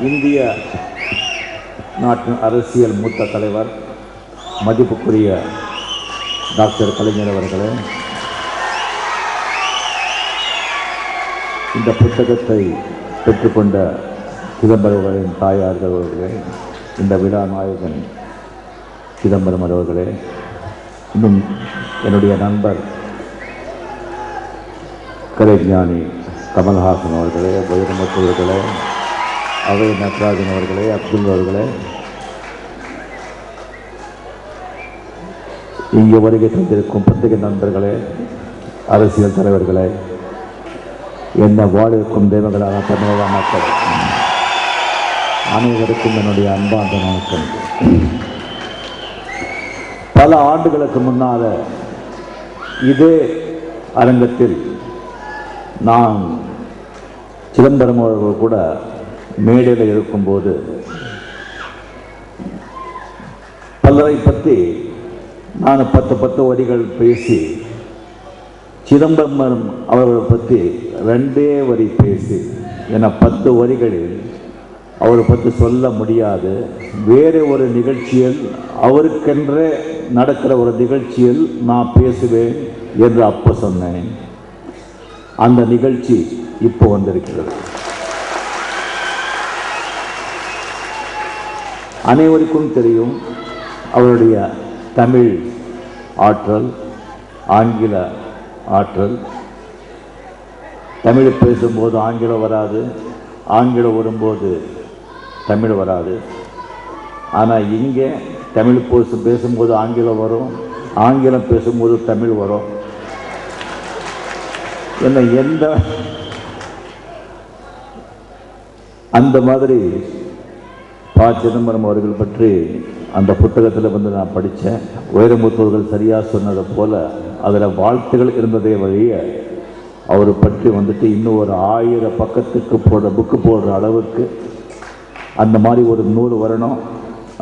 இந்திய நாட்டின் அரசியல் மூத்த தலைவர் மதிப்புக்குரிய டாக்டர் கலைஞர் அவர்களே, இந்த புத்தகத்தை பெற்றுக்கொண்ட சிதம்பரம் தாயார்கள் அவர்களே, இந்த விழா நாயகன் சிதம்பரம் அவர்களே, இன்னும் என்னுடைய நண்பர் கலைஞானி கமல்ஹாசன் அவர்களே, வைரமுத்து அவர்களே, அவை நடராஜன் அவர்களே, அப்துல் அவர்களே, இங்கே வருகை தந்திருக்கும் பத்திரிகை நண்பர்களே, அரசியல் தலைவர்களே, என்ன வாழிருக்கும் தெய்வங்களாக தமிழக மக்கள் அனைவருக்கும் என்னுடைய அன்பார்ந்த வணக்கம். பல ஆண்டுகளுக்கு முன்னால் இதே அரங்கத்தில் நான் சிதம்பரம் அவர்கள் கூட மேடையில் இருக்கும்போது பலரை பற்றி நான் 10 வரிகள் பேசி, சிதம்பரம் அவர்களை பற்றி 2 வரி பேசி, என 10 வரிகளில் அவரை பற்றி சொல்ல முடியாது. வேறு ஒரு நிகழ்ச்சியில், அவருக்கென்றே நடக்கிற ஒரு நிகழ்ச்சியில் நான் பேசுவேன் என்று அப்போ சொன்னேன். அந்த நிகழ்ச்சி இப்போ வந்திருக்கிறது. அனைவருக்கும் தெரியும் அவருடைய தமிழ் ஆற்றல், ஆங்கில ஆற்றல். தமிழ் பேசும்போது ஆங்கிலம் வராது, ஆங்கிலம் வரும்போது தமிழ் வராது. ஆனால் இங்கே தமிழ் பேசும்போது ஆங்கிலம் வரும், ஆங்கிலம் பேசும்போது தமிழ் வரும். என்ன எந்த அந்த மாதிரி சிதம்பரம் அவர்கள் பற்றி அந்த புத்தகத்தில் நான் படித்தேன். வைரமுத்தவர்கள் சரியாக சொன்னதை போல் அதில் வாழ்த்துகள் இருந்ததே வழிய அவரை பற்றி இன்னும் ஒரு 1000 பக்கத்துக்கு புக்கு போடுற அளவுக்கு அந்த மாதிரி ஒரு நூல் வரணும்.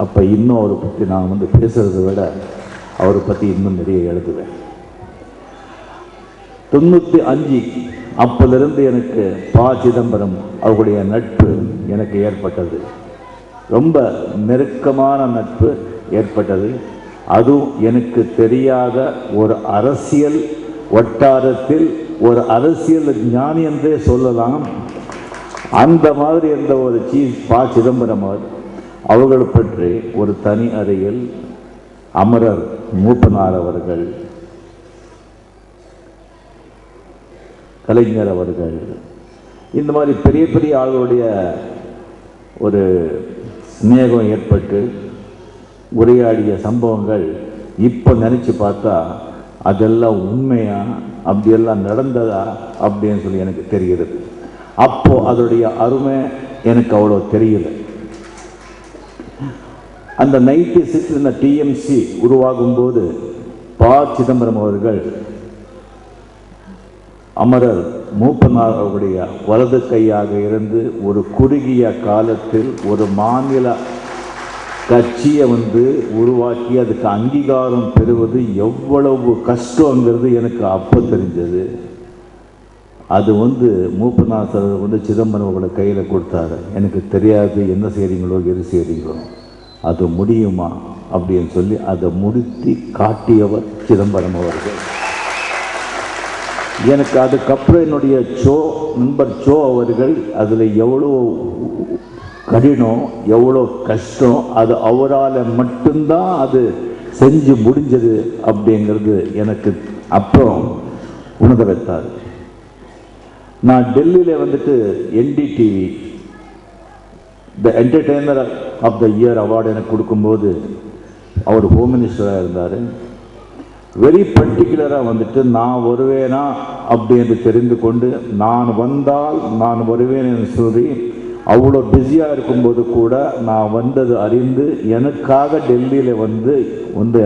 அப்போ இன்னும் அவரை பற்றி நான் பேசுகிறத விட அவரை பற்றி இன்னும் நிறைய எழுதுவேன். 95 அப்போதிருந்து எனக்கு சிதம்பரம் அவருடைய நட்பு எனக்கு ஏற்பட்டது. ரொம்ப நெருக்கமான நட்பு ஏற்பட்டது. அதுவும் எனக்கு தெரியாத ஒரு அரசியல் வட்டாரத்தில் ஒரு அரசியல் ஞானி என்றே சொல்லலாம். அந்த மாதிரி இருந்த ஒரு சிதம்பரம் அவர்களை பற்றி ஒரு தனி அறையில் அமரர் மூப்பனார் அவர்கள், கலைஞர் அவர்கள், இந்த மாதிரி பெரிய பெரிய ஆளுடைய ஒரு சிநேகம் ஏற்பட்டு உரையாடிய சம்பவங்கள் இப்போ நினச்சி பார்த்தா அதெல்லாம் உண்மையா, அப்படியெல்லாம் நடந்ததா அப்படின்னு சொல்லி எனக்கு தெரிகிறது. அப்போது அதோடைய அருமை எனக்கு அவ்வளோ தெரியல. அந்த 96 டிஎம்சி உருவாகும்போது சிதம்பரம் அவர்கள் அமரர் மூப்பனார் அவருடைய வலது கையாக இருந்து ஒரு குறுகிய காலத்தில் ஒரு மாநில கட்சியை உருவாக்கி அதுக்கு அங்கீகாரம் பெறுவது எவ்வளவு கஷ்டங்கிறது எனக்கு அப்போ தெரிஞ்சது. அது மூப்பனார் சார் சிதம்பரம் அவர்களை கையில் கொடுத்தாரு. எனக்கு தெரியாது, என்ன செய்கிறீங்களோ எது செய்கிறீங்களோ அது முடியுமா அப்படின்னு சொல்லி அதை முடித்து காட்டியவர் சிதம்பரம் அவர்கள். எனக்கு அதுக்கப்புறம் என்னுடைய நண்பர் அவர்கள் அதில் எவ்வளோ கடினம், எவ்வளோ கஷ்டம், அது அவரால் மட்டும்தான் அது செஞ்சு முடிஞ்சது அப்படிங்கிறது எனக்கு அப்புறம் உணர வைத்தார். நான் டெல்லியில் NDTV the entertainer of the year award எனக்கு கொடுக்கும்போது அவர் ஹோம் மினிஸ்டராக இருந்தார். வெரி பர்டிகுலராக நான் வருவேனா அப்படின்னு தெரிந்து கொண்டு நான் வந்தால் நான் வருவேன் என்று சொல்லி அவ்வளோ பிஸியாக இருக்கும்போது கூட நான் வந்தது அறிந்து எனக்காக டெல்லியில்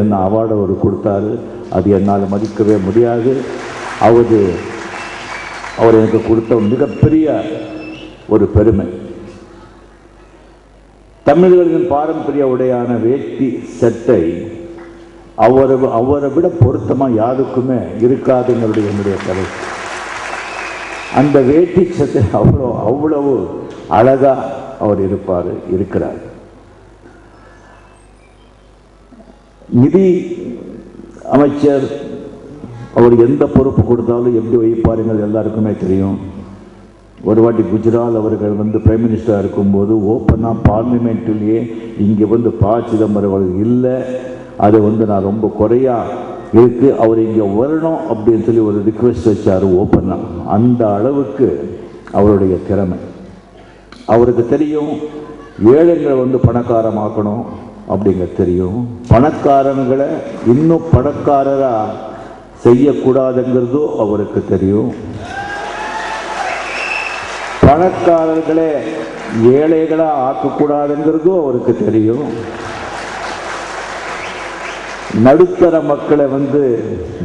என்ன அவார்டு அவர் கொடுத்தாரு. அது என்னால் மதிக்கவே முடியாது. அவர் எனக்கு கொடுத்த மிகப்பெரிய ஒரு பெருமை. தமிழர்களின் பாரம்பரிய உடையான வேட்டி சட்டை அவரை விட பொருத்தமாக யாருக்குமே இருக்காதுங்கிறது என்னுடைய கருத்து. அந்த வேட்டி சட்டை அவ்வளவு அழகாக அவர் இருக்கிறார். நிதி அமைச்சர் அவர் எந்த பொறுப்பு கொடுத்தாலும் எப்படி வைப்பாருங்கள் எல்லாருக்குமே தெரியும். ஒரு வாட்டி குஜராத் அவர்கள் பிரைம் மினிஸ்டராக இருக்கும்போது ஓப்பனாக பார்லிமெண்ட்லேயே இங்கே சிதம்பரம் அவர்கள் இல்லை, அது நான் ரொம்ப குறையாக இருக்குது, அவர் இங்கே வரணும் அப்படின்னு சொல்லி ஒரு ரிக்வெஸ்ட் வச்சார் ஓப்பனாக. அந்த அளவுக்கு அவருடைய திறமை. அவருக்கு தெரியும் ஏழைங்களை பணக்காரமாக்கணும் அப்படிங்க தெரியும். பணக்காரங்களை இன்னும் பணக்காரராக செய்யக்கூடாதுங்கிறதும் அவருக்கு தெரியும். பணக்காரர்களே ஏழைகளாக ஆக்கக்கூடாதுங்கிறதும் அவருக்கு தெரியும். நடுத்தர மக்களை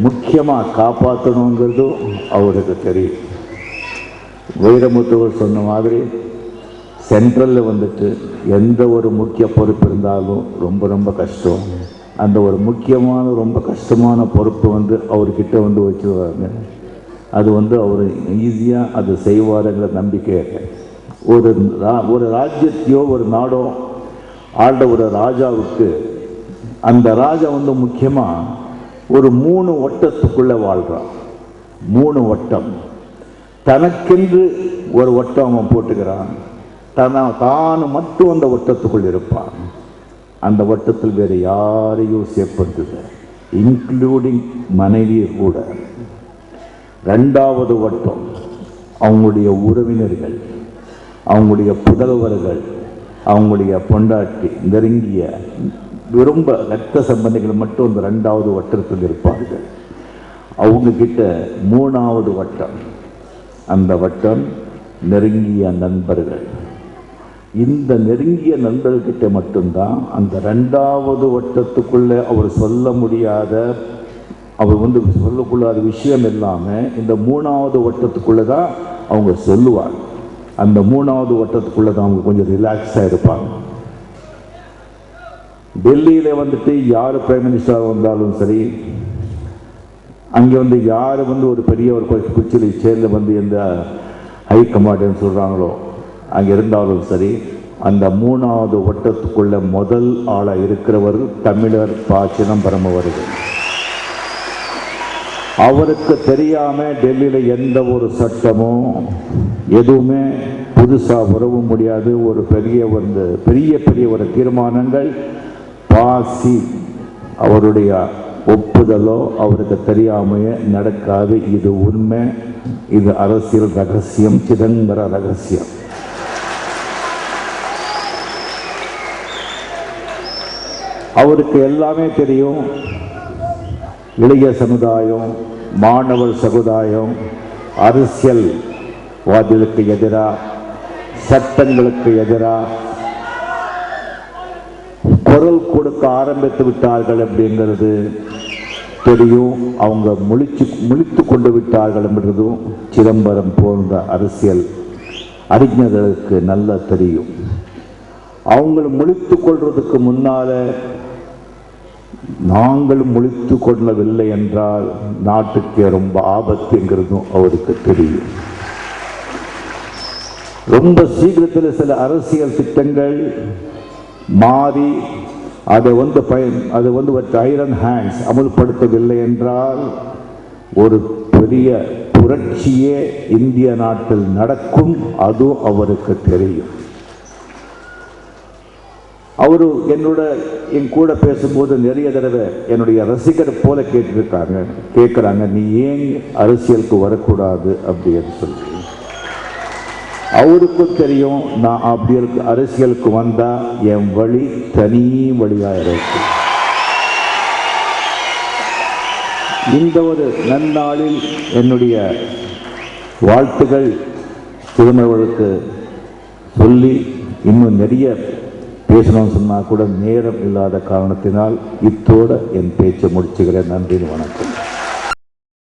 முக்கியமாக காப்பாற்றணுங்கிறதும் அவருக்கு தெரியும். வைரமுத்துவர் சொன்ன மாதிரி சென்ட்ரலில் எந்த ஒரு முக்கிய பொறுப்பு இருந்தாலும் ரொம்ப ரொம்ப கஷ்டம். அந்த ஒரு முக்கியமான ரொம்ப கஷ்டமான பொறுப்பு அவர்கிட்ட வச்சுருவாங்க. அது அவர் ஈஸியாக அது செய்வாருங்கிற நம்பிக்கை. ஒரு ராஜ்யத்தையோ ஒரு நாடோ ஆண்ட ஒரு ராஜாவுக்கு அந்த ராஜா முக்கியமாக ஒரு 3 வட்டத்துக்குள்ளே வாழ்கிறான். 3 வட்டம். தனக்கென்று ஒரு வட்டம் அவன் போட்டுக்கிறான். தான் மட்டும் அந்த வட்டத்துக்குள் இருப்பான். அந்த வட்டத்தில் வேறு யாரையும் சேர்ப்பதில்லை, இன்க்ளூடிங் மனைவியை கூட. 2வது வட்டம் அவங்களுடைய உறவினர்கள், அவங்களுடைய புதல்வர்கள், அவங்களுடைய பொண்டாட்டி, நெருங்கிய ரொம்ப இரத்த சம்பந்திகள் மட்டும் அந்த 2வது வட்டத்தில் இருப்பார்கள். அவங்க கிட்ட 3வது வட்டம், அந்த வட்டம் நெருங்கிய நண்பர்கள். இந்த நெருங்கிய நண்பர்கிட்ட மட்டும்தான் அந்த 2வது வட்டத்துக்குள்ளே அவர் சொல்ல முடியாத, அவர் சொல்லக்கூடாத விஷயம் இல்லாமல் இந்த 3வது வட்டத்துக்குள்ளே தான் அவங்க சொல்லுவாங்க. அந்த 3வது வட்டத்துக்குள்ளே தான் அவங்க கொஞ்சம் ரிலாக்ஸாக இருப்பாங்க. டெல்லியில் யார் பிரைம் மினிஸ்டராக வந்தாலும் சரி, அங்கே யார் ஒரு பெரிய ஒரு குச்சியில் சேர்ந்து எந்த ஹை கமாண்டர்னு சொல்கிறாங்களோ அங்கே இருந்தாலும் சரி, அந்த 3வது வட்டத்துக்குள்ள முதல் ஆளாக இருக்கிறவர் தமிழர் ப. சிதம்பரம் அவர்கள். அவருக்கு தெரியாமல் டெல்லியில் எந்த ஒரு சட்டமோ எதுவுமே புதுசாக வரவும் முடியாது. ஒரு பெரிய ஒரு தீர்மானங்கள் பாசி அவருடைய ஒப்புதலோ அவருக்கு தெரியாமையே நடக்காது. இது உண்மை, இது அரசியல் ரகசியம், சிதம்பர ரகசியம். அவருக்கு எல்லாமே தெரியும். இளைய சமுதாயம், மாணவர் சமுதாயம் அரசியல்வாதிகளுக்கு எதிராக, சட்டங்களுக்கு எதிராக குரல் கொடுக்க ஆரம்பித்து விட்டார்கள் அப்படிங்கிறது தெரியும். அவங்க முழித்து கொண்டு விட்டார்கள் என்றதும் சிதம்பரம் போன்ற அரசியல் அறிஞர்களுக்கு நல்லா தெரியும். அவங்க முழித்து கொள்றதுக்கு முன்னால நாங்கள் முழித்து கொள்ளவில்லை என்றால் நாட்டுக்கு ரொம்ப ஆபத்துங்கிறதும் அவருக்கு தெரியும். ரொம்ப சீக்கிரத்தில் சில அரசியல் திட்டங்கள் மாறி அதை ஐரன் ஹேண்ட்ஸ் அமுல்படுத்தவில்லை என்றால் ஒரு பெரிய புரட்சியே இந்திய நாட்டில் நடக்கும். அதுவும் அவருக்கு தெரியும். அவரு என் கூட பேசும்போது நிறைய தடவை என்னுடைய ரசிகர் போல கேட்குறாங்க, நீ ஏன் அரசியலுக்கு வரக்கூடாது அப்படின்னு சொல்லி. அவருக்கும் தெரியும், நான் அப்படி அரசியலுக்கு வந்தா என் வழி தனி வழியாக இருக்கு. இந்த ஒரு நன்னாளில் என்னுடைய வாழ்த்துகள் சிதம்பரவர்களுக்கு சொல்லி, இன்னும் நிறைய பேசணும்னு சொன்னால் கூட நேரம் இல்லாத காரணத்தினால் இத்தோடு என் பேச்சை முடிச்சுக்கிறேன். நன்றி, வணக்கம்.